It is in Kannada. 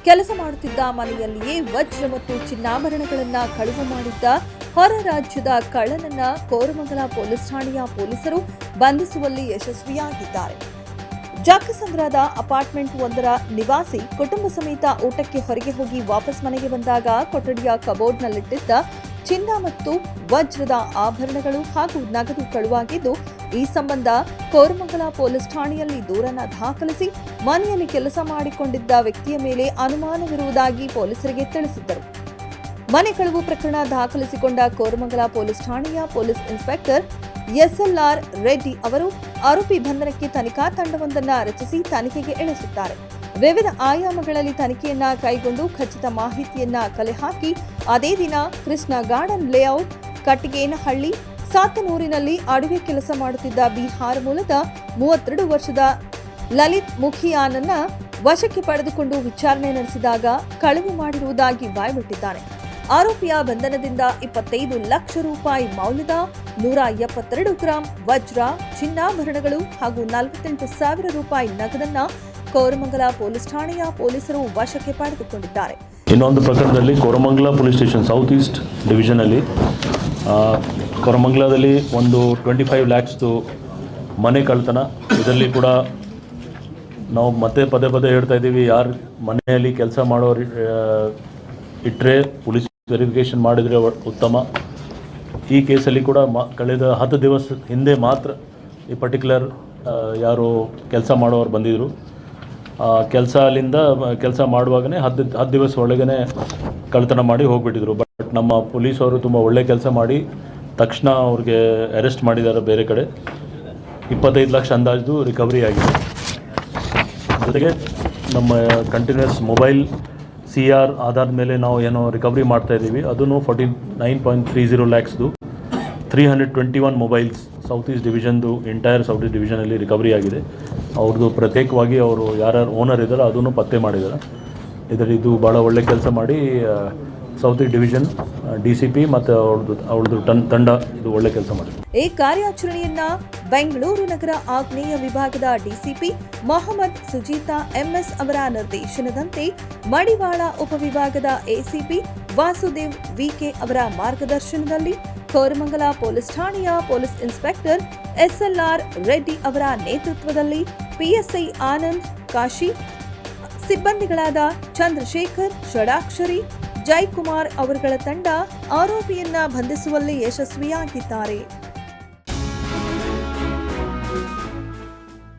ಕೆಲಸ ಮಾಡುತ್ತಿದ್ದ ಮನೆಯಲ್ಲಿಯೇ ವಜ್ರ ಮತ್ತು ಚಿನ್ನಾಭರಣಗಳನ್ನು ಕಳವು ಮಾಡಿದ್ದ ಹೊರ ರಾಜ್ಯದ ಕಳ್ಳನನ್ನ ಕೋರಮಂಗಲ ಪೊಲೀಸ್ ಠಾಣೆಯ ಪೊಲೀಸರು ಬಂಧಿಸುವಲ್ಲಿ ಯಶಸ್ವಿಯಾಗಿದ್ದಾರೆ. ಜಕ್ಕಸಂದ್ರದ ಅಪಾರ್ಟ್ಮೆಂಟ್ ಒಂದರ ನಿವಾಸಿ ಕುಟುಂಬ ಸಮೇತ ಊಟಕ್ಕೆ ಹೊರಗೆ ಹೋಗಿ ವಾಪಸ್ ಮನೆಗೆ ಬಂದಾಗ ಕೊಠಡಿಯ ಕಬೋರ್ಡ್ನಲ್ಲಿಟ್ಟಿದ್ದ ಚಿನ್ನ ಮತ್ತು ವಜ್ರದ ಆಭರಣಗಳು ಹಾಗೂ ನಗದು ಕಳುವಾಗಿದ್ದು, ಈ ಸಂಬಂಧ ಕೋರಮಂಗಲ ಪೊಲೀಸ್ ಠಾಣೆಯಲ್ಲಿ ದೂರನ್ನ ದಾಖಲಿಸಿ ಮನೆಯಲ್ಲಿ ಕೆಲಸ ಮಾಡಿಕೊಂಡಿದ್ದ ವ್ಯಕ್ತಿಯ ಮೇಲೆ ಅನುಮಾನವಿರುವುದಾಗಿ ಪೊಲೀಸರಿಗೆ ತಿಳಿಸಿದ್ದರು. ಮನೆ ಕಳವು ಪ್ರಕರಣ ದಾಖಲಿಸಿಕೊಂಡ ಕೋರಮಂಗಲ ಪೊಲೀಸ್ ಠಾಣೆಯ ಪೊಲೀಸ್ ಇನ್ಸ್ಪೆಕ್ಟರ್ SLR ರೆಡ್ಡಿ ಅವರು ಆರೋಪಿ ಬಂಧನಕ್ಕೆ ತನಿಖಾ ತಂಡವೊಂದನ್ನು ರಚಿಸಿ ತನಿಖೆಗೆ ಇಳಿಸುತ್ತಾರೆ. ವಿವಿಧ ಆಯಾಮಗಳಲ್ಲಿ ತನಿಖೆಯನ್ನ ಕೈಗೊಂಡು ಖಚಿತ ಮಾಹಿತಿಯನ್ನ ಕಲೆ ಹಾಕಿ ಅದೇ ದಿನ ಕೃಷ್ಣ ಗಾರ್ಡನ್ ಲೇಔಟ್, ಕಟ್ಟಿಗೇನಹಳ್ಳಿ, ಸಾತನೂರಿನಲ್ಲಿ ಅಡುಗೆ ಕೆಲಸ ಮಾಡುತ್ತಿದ್ದ ಬಿಹಾರ ಮೂಲದ 32 ವರ್ಷದ ಲಲಿತ್ ಮುಖಿಯಾನನ್ನ ವಶಕ್ಕೆ ಪಡೆದುಕೊಂಡು ವಿಚಾರಣೆ ನಡೆಸಿದಾಗ ಕಳವು ಮಾಡಿರುವುದಾಗಿ ಬಾಯ್ಬಿಟ್ಟಿದ್ದಾನೆ. ಆರೋಪಿಯ ಬಂಧನದಿಂದ 25 ಲಕ್ಷ ರೂಪಾಯಿ ಮೌಲ್ಯದ 172 ಗ್ರಾಂ ವಜ್ರ, ಚಿನ್ನಾಭರಣಗಳು ಹಾಗೂ 48,000 ರೂಪಾಯಿ ನಗದನ್ನ ಕೋರಮಂಗಲ ಪೊಲೀಸ್ ಠಾಣೆಯ ಪೊಲೀಸರು ವಶಕ್ಕೆ ಪಡೆದುಕೊಂಡಿದ್ದಾರೆ. ಇನ್ನೊಂದು ಪ್ರಕರಣದಲ್ಲಿ Koramangala police station south east ಡಿವಿಷನಲ್ಲಿ ಕೋರಮಂಗಲದಲ್ಲಿ ಒಂದು 25 ಲ್ಯಾಕ್ಸ್ದು ಮನೆ ಕಳ್ತನ. ಇದರಲ್ಲಿ ಕೂಡ ನಾವು ಮತ್ತೆ ಪದೇ ಪದೇ ಹೇಳ್ತಾ ಇದ್ದೀವಿ, ಯಾರು ಮನೆಯಲ್ಲಿ ಕೆಲಸ ಮಾಡೋರು ಇಟ್ಟರೆ ಪೊಲೀಸ್ ವೆರಿಫಿಕೇಷನ್ ಮಾಡಿದರೆ ಉತ್ತಮ. ಈ ಕೇಸಲ್ಲಿ ಕೂಡ ಕಳೆದ 10 ದಿವಸ ಹಿಂದೆ ಮಾತ್ರ ಈ ಪರ್ಟಿಕ್ಯುಲರ್ ಯಾರು ಕೆಲಸ ಮಾಡೋರು ಬಂದಿದ್ದರು. ಅಲ್ಲಿಂದ ಕೆಲಸ ಮಾಡುವಾಗಲೇ 10 ದಿವಸ ಒಳಗೇ ಕಳ್ತನ ಮಾಡಿ ಹೋಗಿಬಿಟ್ಟಿದ್ರು. ಬಟ್ ನಮ್ಮ ಪೊಲೀಸವರು ತುಂಬ ಒಳ್ಳೆ ಕೆಲಸ ಮಾಡಿ ತಕ್ಷಣ ಅವ್ರಿಗೆ ಅರೆಸ್ಟ್ ಮಾಡಿದ್ದಾರೆ. ಬೇರೆ ಕಡೆ 25 ಲಕ್ಷ ಅಂದಾಜು ರಿಕವರಿ ಆಗಿದೆ. ಜೊತೆಗೆ ನಮ್ಮ ಕಂಟಿನ್ಯೂಸ್ ಮೊಬೈಲ್ CR ಆಧಾರದ ಮೇಲೆ ನಾವು ಏನೋ ರಿಕವರಿ ಮಾಡ್ತಾಯಿದ್ದೀವಿ. ಅದನ್ನು 49.30 ಲ್ಯಾಕ್ಸ್ದು 321 ಮೊಬೈಲ್ಸ್ ಸೌತ್ ಈಸ್ಟ್ ಡಿವಿಷನ್ದು ಎಂಟೈರ್ ಸೌತ್ ಈಸ್ಟ್ ಡಿವಿಷನಲ್ಲಿ ರಿಕವರಿ ಆಗಿದೆ. ಅವ್ರದ್ದು ಪ್ರತ್ಯೇಕವಾಗಿ ಅವರು ಯಾರ್ಯಾರು ಓನರ್ ಇದ್ದಾರೆ ಅದನ್ನು ಪತ್ತೆ ಮಾಡಿದ್ದಾರೆ. ಇದರಲ್ಲಿ ಇದು ಭಾಳ ಒಳ್ಳೆ ಕೆಲಸ ಮಾಡಿ ಸೌತ್ ಈಸ್ಟ್ ಡಿವಿಷನ್ DCP ಮತ್ತು ಅವ್ರದ್ದು ತಂಡ ಇದು ಒಳ್ಳೆ ಕೆಲಸ ಮಾಡಿದೆ. ಈ ಕಾರ್ಯಾಚರಣೆಯನ್ನ ಬೆಂಗಳೂರು ನಗರ ಆಗ್ನೇಯ ವಿಭಾಗದ DCP ಮೊಹಮ್ಮದ್ ಸುಜೀತಾ MS ಅವರ ನಿರ್ದೇಶನದಂತೆ ಮಡಿವಾಳ ಉಪವಿಭಾಗದ ACP ವಾಸುದೇವ್ VK ಅವರ ಮಾರ್ಗದರ್ಶನದಲ್ಲಿ ಕೋರಮಂಗಲ ಪೊಲೀಸ್ ಠಾಣೆಯ ಪೊಲೀಸ್ ಇನ್ಸ್ಪೆಕ್ಟರ್ SLR ರೆಡ್ಡಿ ಅವರ ನೇತೃತ್ವದಲ್ಲಿ PSI ಆನಂದ್ ಕಾಶಿ, ಸಿಬ್ಬಂದಿಗಳಾದ ಚಂದ್ರಶೇಖರ್, ಷಡಾಕ್ಷರಿ, ಜೈಕುಮಾರ್ ಅವರುಗಳ ತಂಡ ಆರೋಪಿಯನ್ನ ಬಂಧಿಸುವಲ್ಲಿ ಯಶಸ್ವಿಯಾಗಿದ್ದಾರೆ.